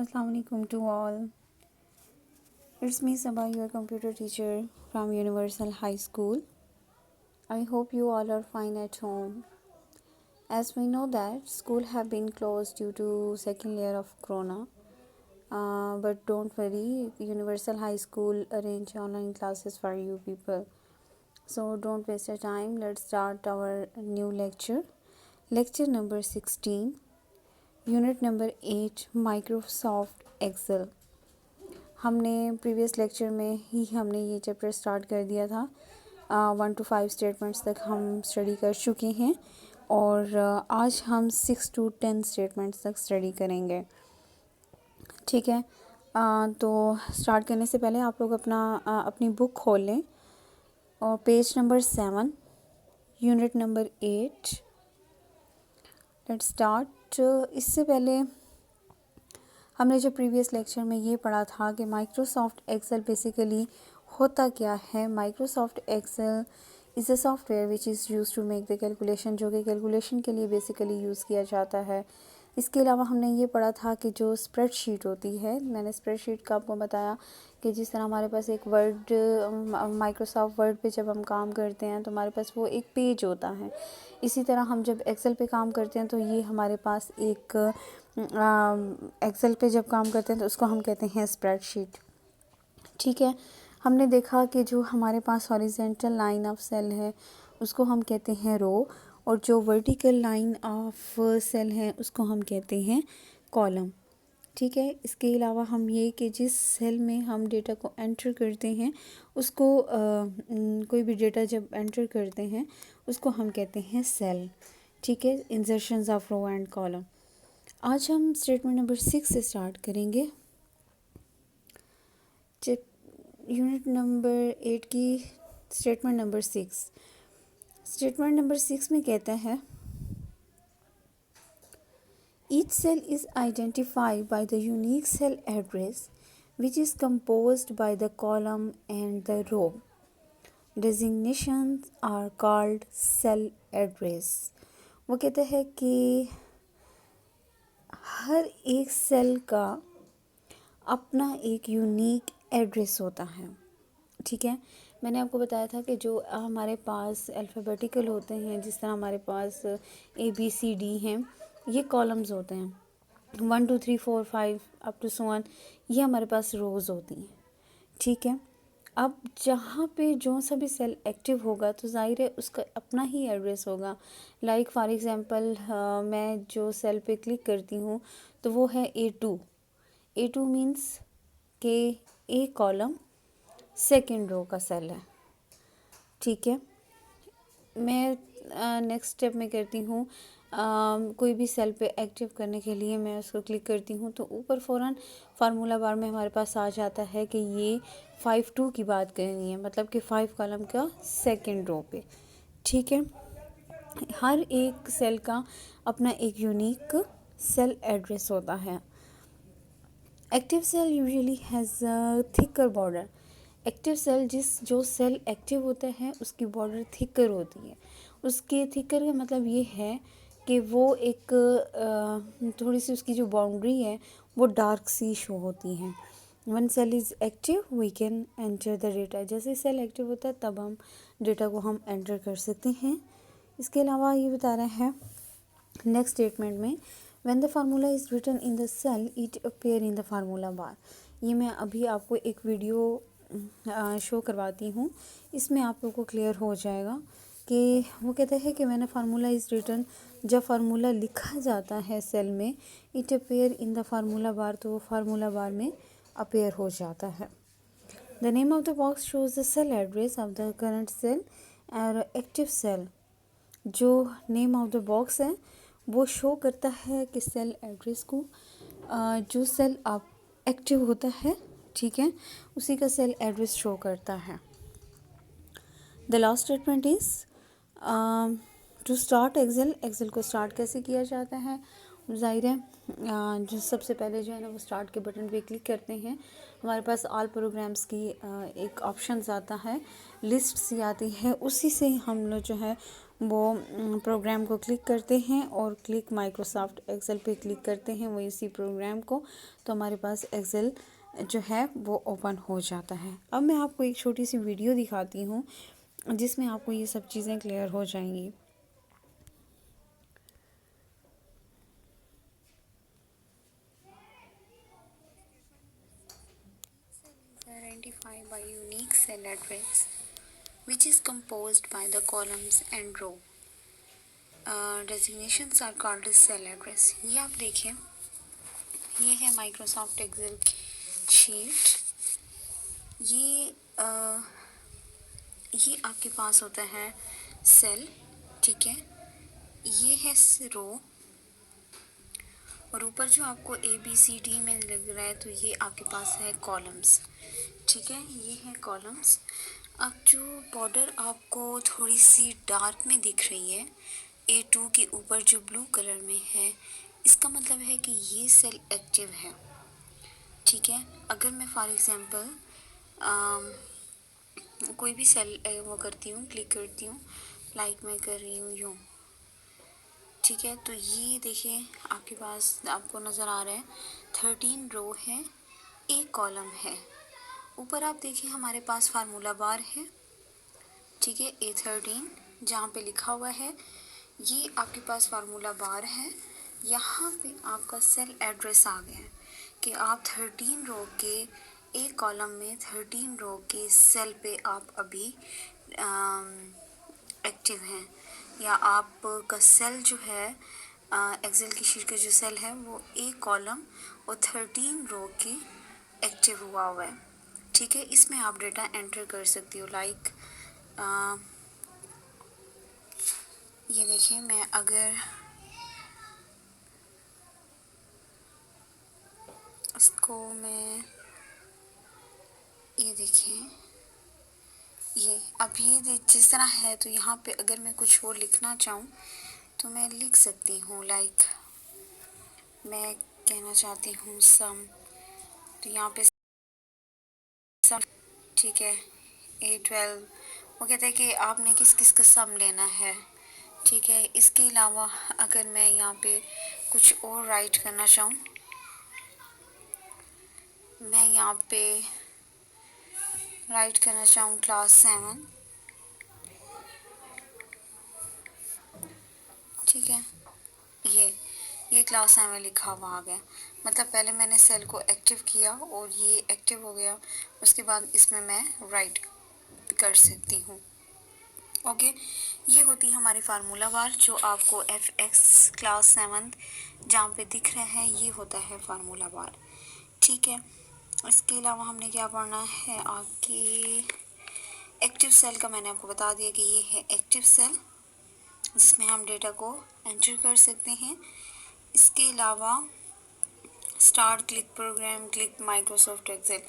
Assalamu alaikum to all. It's me Sabah, your computer teacher from Universal High School. I hope you all are fine at home. As we know that school have been closed due to second layer of corona. But don't worry, Universal High School arrange online classes for you people. So don't waste your time. Let's start our new lecture. Lecture number 16. Unit number 8, Microsoft Excel. हमने previous lecture में ही हमने ये chapter start कर दिया था। 1 to 5 statements तक हम study कर चुके हैं और आज हम 6 to 10 स्टेटमेंट्स तक स्टडी करेंगे। ठीक है, तो स्टार्ट करने से पहले आप लोग अपनी बुक खोल लें और page number 7, unit number 8। Let's start. इससे पहले हमने जो प्रीवियस लेक्चर में ये पढ़ा था कि माइक्रोसॉफ्ट एक्सेल बेसिकली होता क्या है। Microsoft Excel is a software which is use to make the calculation, जो कि कैलकुलेशन के लिए बेसिकली यूज़ किया जाता है। इसके अलावा हमने ये पढ़ा था कि जो स्प्रेडशीट होती है, मैंने स्प्रेडशीट का आपको बताया कि जिस तरह हमारे पास एक वर्ड, माइक्रोसॉफ्ट वर्ड पे जब हम काम करते हैं तो हमारे पास वो एक पेज होता है। इसी तरह हम जब एक्सेल पे काम करते हैं तो ये हमारे पास एक एक्सेल पे जब काम करते हैं तो उसको हम कहते हैं स्प्रेडशीट। ठीक है, हमने देखा कि जो हमारे पास हॉरिजेंटल लाइन ऑफ सेल है उसको हम कहते हैं रो, और जो वर्टिकल लाइन ऑफ सेल है उसको हम कहते हैं कॉलम। ठीक है, इसके अलावा हम ये कि जिस सेल में हम डेटा को एंटर करते हैं उसको कोई भी डेटा जब एंटर करते हैं उसको हम कहते हैं सेल। ठीक है, insertions of row and column. आज हम स्टेटमेंट नंबर 6 से स्टार्ट करेंगे। यूनिट नंबर 8 की स्टेटमेंट नंबर 6। स्टेटमेंट नंबर 6 में कहता है each cell is identified by the unique cell address which is composed by the column and the row. Designations are called cell address. वो कहता है कि हर एक सेल का अपना एक यूनिक एड्रेस होता है। ठीक है, मैंने आपको बताया था कि जो हमारे पास अल्फ़ाबेटिकल होते हैं, जिस तरह हमारे पास ABCD हैं, ये कॉलम्स होते हैं। 1 2 3 4 5 अप टू सो ऑन, ये हमारे पास रोज़ होती हैं। ठीक है, अब जहाँ पे जो सा भी सेल एक्टिव होगा तो ज़ाहिर है उसका अपना ही एड्रेस होगा। लाइक फॉर एग्ज़ाम्पल मैं जो सेल पे क्लिक करती हूँ तो वो है A2। A2 मीन्स के ए कॉलम सेकेंड रो का सेल है। ठीक है, मैं नेक्स्ट स्टेप में करती हूँ, कोई भी सेल पे एक्टिव करने के लिए मैं उसको क्लिक करती हूँ तो ऊपर फ़ौरन फार्मूला बार में हमारे पास आ जाता है कि ये 5 2 की बात करनी है, मतलब कि 5 कॉलम का सेकेंड रो पे। ठीक है, हर एक सेल का अपना एक यूनिक सेल एड्रेस होता है। Active cell usually has a thicker border. Active cell जो सेल एक्टिव होता है उसकी बॉर्डर थिकर होती है। उसके थिकर का मतलब ये है कि वो एक थोड़ी सी उसकी जो बाउंड्री है वो डार्क सी शो होती है। One cell is active we can enter the data. जैसे सेल एक्टिव होता है तब हम डेटा को हम एंटर कर सकते हैं। इसके अलावा ये बता रहा है नेक्स्ट स्टेटमेंट में when the formula is written in the cell it appear in the formula bar। ये मैं अभी आपको एक वीडियो शो करवाती हूँ, इसमें आप लोगों को क्लियर हो जाएगा कि वो कहते हैं कि मैंने फार्मूला इज़ रिटन, जब फार्मूला लिखा जाता है सेल में it appear in the formula bar, तो वो फार्मूला बार में अपेयर हो जाता है। The name of the box shows the cell address of the current cell और एक्टिव सेल। जो नेम ऑफ द बॉक्स है वो शो करता है कि सेल एड्रेस को, जो सेल आप एक्टिव होता है, ठीक है, उसी का सेल एड्रेस शो करता है। The last statement is to start Excel. Excel को स्टार्ट कैसे किया जाता है? ज़ाहिर है जो सबसे पहले जो है ना वो स्टार्ट के बटन पे क्लिक करते हैं, हमारे पास ऑल प्रोग्राम्स की एक ऑप्शंस आता है, लिस्ट सी आती है, उसी से हम लोग जो है वो प्रोग्राम को क्लिक करते हैं और क्लिक माइक्रोसॉफ्ट एक्सेल पे क्लिक करते हैं वो इसी प्रोग्राम को, तो हमारे पास एक्सेल जो है वो ओपन हो जाता है। अब मैं आपको एक छोटी सी वीडियो दिखाती हूँ जिसमें आपको ये सब चीज़ें क्लियर हो जाएंगी। Identified by unique cell address which is composed by the columns and row. Designations are called as cell address। ये आप देखिए, ये है माइक्रोसॉफ्ट एक्सेल शीट। ये ये आपके पास होता है सेल, ठीक है, ये है रो, और ऊपर जो आपको ABCD में लग रहा है तो ये आपके पास है कॉलम्स, ठीक है, ये है कॉलम्स। अब जो बॉर्डर आपको थोड़ी सी डार्क में दिख रही है A2 के ऊपर जो ब्लू कलर में है, इसका मतलब है कि ये सेल एक्टिव है, ठीक है। अगर मैं फॉर एग्जांपल कोई भी सेल वो करती हूँ, क्लिक करती हूँ, लाइक मैं कर रही हूँ यूँ, ठीक है, तो ये देखिए आपके पास आपको नज़र आ रहा है 13 रो है, एक कॉलम है। ऊपर आप देखिए हमारे पास फार्मूला बार है, ठीक है, A13 जहाँ पे लिखा हुआ है ये आपके पास फार्मूला बार है। यहाँ पे आपका सेल एड्रेस आ गया है कि आप 13 रो के एक कॉलम में 13 रो के सेल पे आप अभी एक्टिव हैं, या आपका सेल जो है एक्सेल की शीट का जो सेल है वो एक कॉलम और 13 रो के एक्टिव हुआ है, ठीक है। इसमें आप डेटा एंटर कर सकती हो, लाइक ये देखिए, मैं अगर इसको मैं ये देखिए, ये अब ये जिस तरह है, तो यहाँ पे अगर मैं कुछ और लिखना चाहूँ तो मैं लिख सकती हूँ, लाइक मैं कहना चाहती हूँ सम, तो यहाँ पे सम, ठीक है, A12, वो कहते हैं कि आपने किस किस का सम लेना है, ठीक है। इसके अलावा अगर मैं यहाँ पे कुछ और राइट करना चाहूँ, मैं यहाँ पे राइट करना चाहूँ क्लास 7, ठीक है, ये क्लास 7 लिखा हुआ आ गया, मतलब पहले मैंने सेल को एक्टिव किया और ये एक्टिव हो गया, उसके बाद इसमें मैं राइट कर सकती हूँ, ओके। ये होती है हमारी फार्मूला बार जो आपको FX क्लास 7 जहाँ पे दिख रहा है, ये होता है फार्मूला बार, ठीक है। इसके अलावा हमने क्या पढ़ना है आगे, एक्टिव सेल का मैंने आपको बता दिया कि ये है एक्टिव सेल जिसमें हम डेटा को एंटर कर सकते हैं। इसके अलावा start, click program, click Microsoft Excel,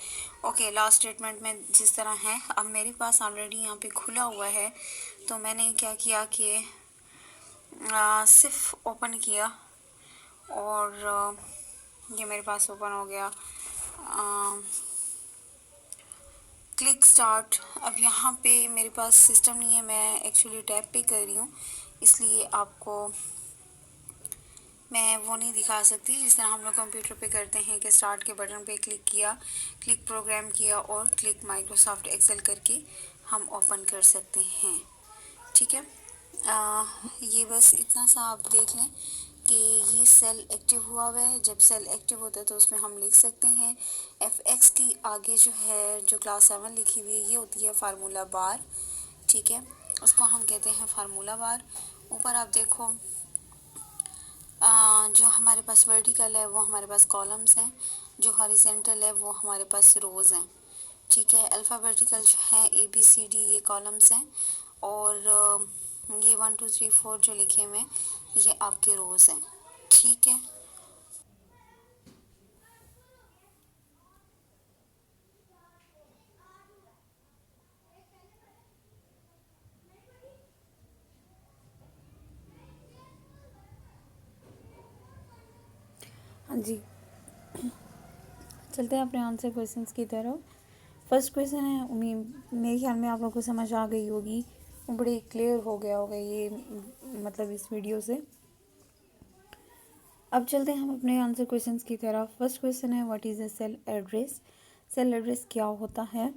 okay. Last statement में जिस तरह है, अब मेरे पास ऑलरेडी यहाँ पे खुला हुआ है, तो मैंने क्या किया कि सिर्फ ओपन किया और ये मेरे पास ओपन हो गया। क्लिक स्टार्ट, अब यहाँ पे मेरे पास सिस्टम नहीं है, मैं एक्चुअली टैब पे कर रही हूँ, इसलिए आपको मैं वो नहीं दिखा सकती जिस तरह हम लोग कंप्यूटर पे करते हैं कि स्टार्ट के बटन पे क्लिक किया, क्लिक प्रोग्राम किया और क्लिक माइक्रोसॉफ्ट एक्सेल करके हम ओपन कर सकते हैं, ठीक है। ये बस इतना सा आप देख लें कि ये सेल एक्टिव हुआ है। जब सेल एक्टिव होता है तो उसमें हम लिख सकते हैं FX की आगे जो है, जो क्लास 7 लिखी हुई है, ये होती है फार्मूला बार, ठीक है, उसको हम कहते हैं फार्मूला बार। ऊपर आप देखो जो हमारे पास वर्टिकल है वो हमारे पास कॉलम्स हैं, जो हॉरिजेंटल है वो हमारे पास रोज़ हैं, ठीक है। अल्फ़ाबेटिकल जो है ABCD ये कॉलम्स हैं, और ये 1 2 3 4 जो लिखे हुए हैं ये आपके रोज़ हैं, ठीक है। हाँ जी, चलते हैं अपने आंसर क्वेश्चंस की तरफ। फर्स्ट क्वेश्चन है, उम्मीद मेरे ख्याल में आप लोगों को समझ आ गई होगी बड़ी क्लियर हो गया होगा ये मतलब इस वीडियो से। अब चलते हैं हम अपने आंसर क्वेश्चंस की तरफ। फर्स्ट क्वेश्चन है what is a cell address. Cell address क्या होता है?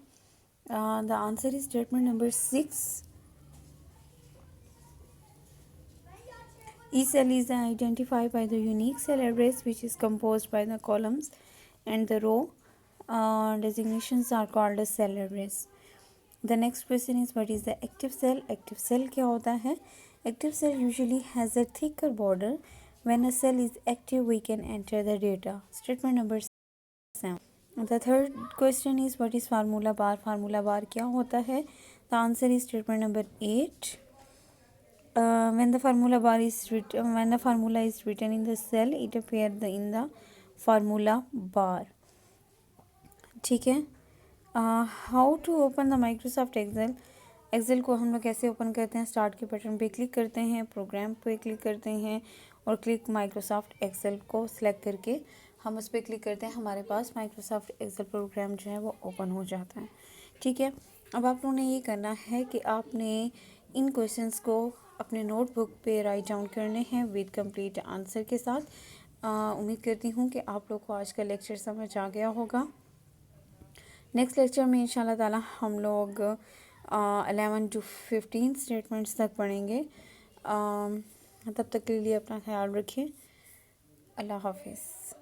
The answer is statement number 6। Each cell is identified by the unique cell address which is composed by the columns and the row designations are called as cell address. The next question is what is the active cell? Active cell क्या होता है? Active cell usually has a thicker border. When a cell is active we can enter the data. Statement number 7. The third question is what is formula bar? Formula bar क्या होता है? The answer is statement number 8. When the formula bar is written, when the formula is written in the cell, it appears in the formula bar. ठीक है। How to open the Microsoft Excel. Excel को हम लोग कैसे open करते हैं? Start के button पे क्लिक करते हैं, प्रोग्राम पे क्लिक करते हैं और क्लिक माइक्रोसॉफ्ट एक्सेल को सिलेक्ट करके हम उस पर क्लिक करते हैं। हमारे पास माइक्रोसॉफ्ट एक्सेल प्रोग्राम जो है वो ओपन हो जाता है। ठीक है। अब आप लोगों ने ये करना है कि आपने इन क्वेश्चंस को अपने नोटबुक पे राइट डाउन करने हैं विद कंप्लीट आंसर के साथ। उम्मीद करती हूँ कि आप लोग को आज का लेक्चर समझ आ गया होगा। नेक्स्ट लेक्चर में इंशाल्लाह ताला हम लोग 11 to 15 स्टेटमेंट्स तक पढ़ेंगे। तब तक के लिए अपना ख्याल रखिए। अल्लाह हाफिज़।